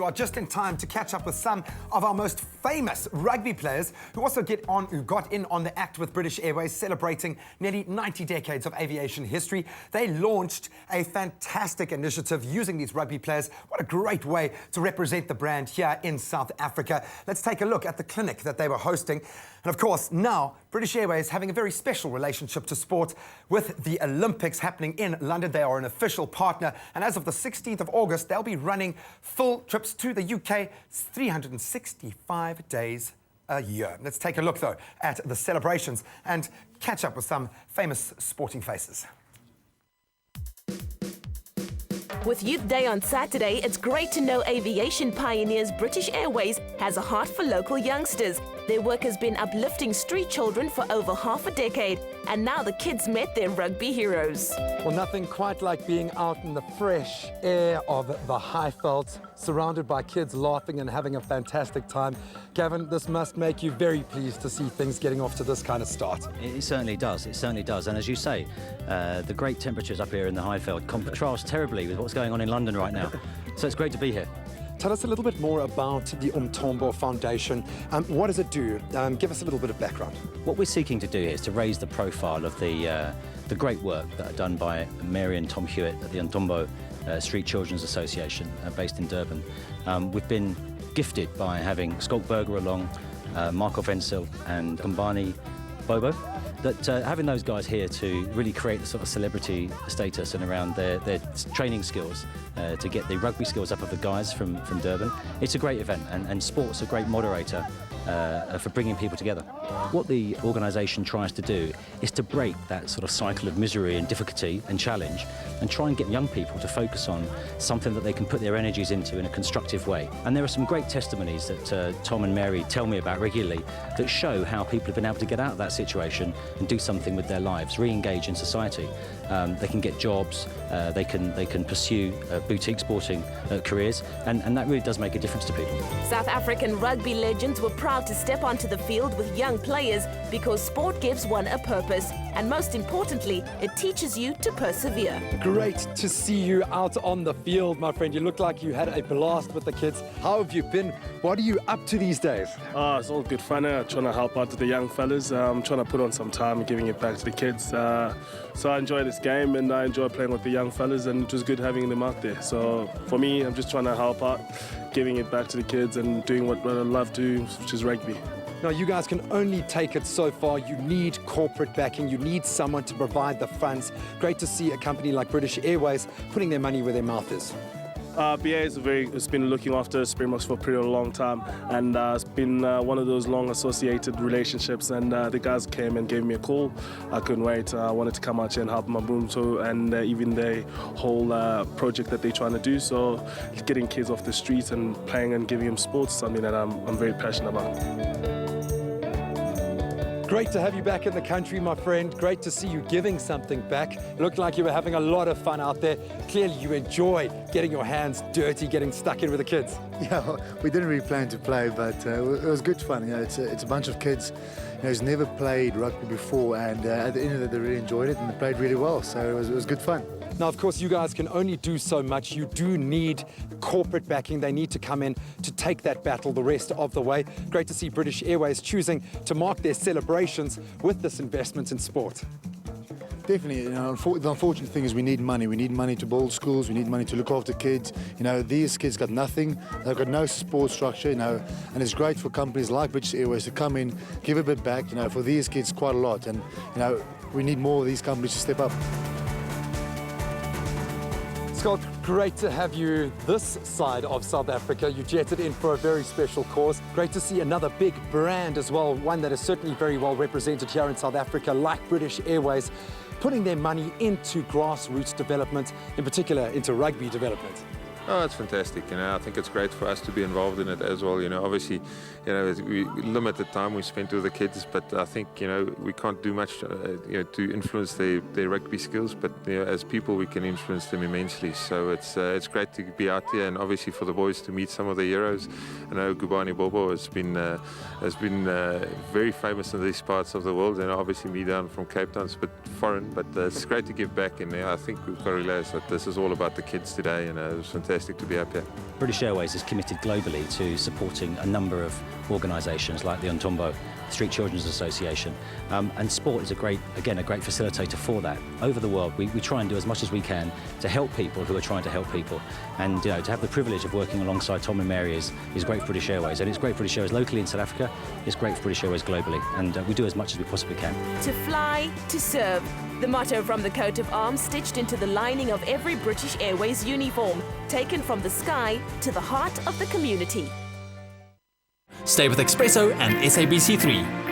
you are just in time to catch up with some of our most famous rugby players who also got in on the act with British Airways, celebrating nearly 90 decades of aviation history. They launched a fantastic initiative using these rugby players. What a great way to represent the brand here in South Africa. Let's take a look at the clinic that they were hosting. And of course, now British Airways having a very special relationship to sport with the Olympics happening in London. They are an official partner, and as of the 16th of August, they'll be running full trips to the UK 365 days a year. Let's take a look, though, at the celebrations and catch up with some famous sporting faces. With Youth Day on Saturday, it's great to know aviation pioneers British Airways has a heart for local youngsters. Their work has been uplifting street children for over half a decade, and now the kids met their rugby heroes. Well, nothing quite like being out in the fresh air of the Highveld, surrounded by kids laughing and having a fantastic time. Gavin, this must make you very pleased to see things getting off to this kind of start. It certainly does, it certainly does. And as you say, the great temperatures up here in the Highveld contrast terribly with what's going on in London right now. So it's great to be here. Tell us a little bit more about the Umthombo Foundation. What does it do? Give us a little bit of background. What we're seeking to do here is to raise the profile of the great work that are done by Mary and Tom Hewitt at the Umthombo Street Children's Association based in Durban. We've been gifted by having Skulk Berger along, Markov Ensel and Kumbani Bobo, that having those guys here to really create the sort of celebrity status and around their training skills to get the rugby skills up of the guys from Durban. It's a great event, and sport's a great moderator for bringing people together. What the organisation tries to do is to break that sort of cycle of misery and difficulty and challenge and try and get young people to focus on something that they can put their energies into in a constructive way. And there are some great testimonies that Tom and Mary tell me about regularly that show how people have been able to get out of that situation and do something with their lives, re-engage in society. They can get jobs, they can pursue boutique sporting careers, and that really does make a difference to people. South African rugby legends were proud to step onto the field with young players because sport gives one a purpose, and most importantly, it teaches you to persevere. Great to see you out on the field, my friend. You look like you had a blast with the kids. How have you been? What are you up to these days? It's all good fun. Trying to help out the young fellas. I'm trying to put on some time and giving it back to the kids. So I enjoy this game and I enjoy playing with the young fellas, and it was good having them out there. So for me, I'm just trying to help out, giving it back to the kids and doing what I love to do, which is rugby. Now, you guys can only take it so far. You need corporate backing. You need someone to provide the funds. Great to see a company like British Airways putting their money where their mouth is. BA has been looking after Springboks for a pretty long time, and it's been one of those long associated relationships, and the guys came and gave me a call. I couldn't wait. I wanted to come out here and help Mabunto and even the whole project that they're trying to do. So getting kids off the streets and playing and giving them sports is something that I'm very passionate about. Great to have you back in the country, my friend. Great to see you giving something back. It looked like you were having a lot of fun out there. Clearly you enjoy getting your hands dirty, getting stuck in with the kids. Yeah, we didn't really plan to play, but it was good fun. You know, it's a bunch of kids who's never played rugby before, and at the end of it, they really enjoyed it and they played really well. So it was good fun. Now, of course, you guys can only do so much. You do need corporate backing. They need to come in to take that battle the rest of the way. Great to see British Airways choosing to mark their celebrations with this investment in sport. Definitely. You know, the unfortunate thing is we need money. We need money to build schools. We need money to look after kids. You know, these kids got nothing. They've got no sports structure, you know, and it's great for companies like British Airways to come in, give a bit back, you know, for these kids quite a lot. And, you know, we need more of these companies to step up. Scott, great to have you this side of South Africa. You jetted in for a very special cause. Great to see another big brand as well, one that is certainly very well represented here in South Africa, like British Airways, putting their money into grassroots development, in particular into rugby development. Oh, it's fantastic. You know, I think it's great for us to be involved in it as well. You know, obviously, you know, we limit the time we spend with the kids, but I think, you know, we can't do much, you know, to influence their rugby skills. But you know, as people, we can influence them immensely. So it's great to be out there, and obviously for the boys to meet some of the heroes. I know Kumbani Bobo has been very famous in these parts of the world, and obviously me down from Cape Town, it's a bit foreign, but it's great to give back. And I think we've got to realize that this is all about the kids today, and it was fantastic fantastic to be up here. British Airways is committed globally to supporting a number of organisations like the Umthombo Street Children's Association, and sport is a great facilitator for that. Over the world, we try and do as much as we can to help people who are trying to help people, and to have the privilege of working alongside Tom and Mary is great for British Airways, and it's great for British Airways locally in South Africa, it's great for British Airways globally, and we do as much as we possibly can. To fly, to serve. The motto from the coat of arms stitched into the lining of every British Airways uniform, taken from the sky to the heart of the community. Stay with Expresso and SABC3.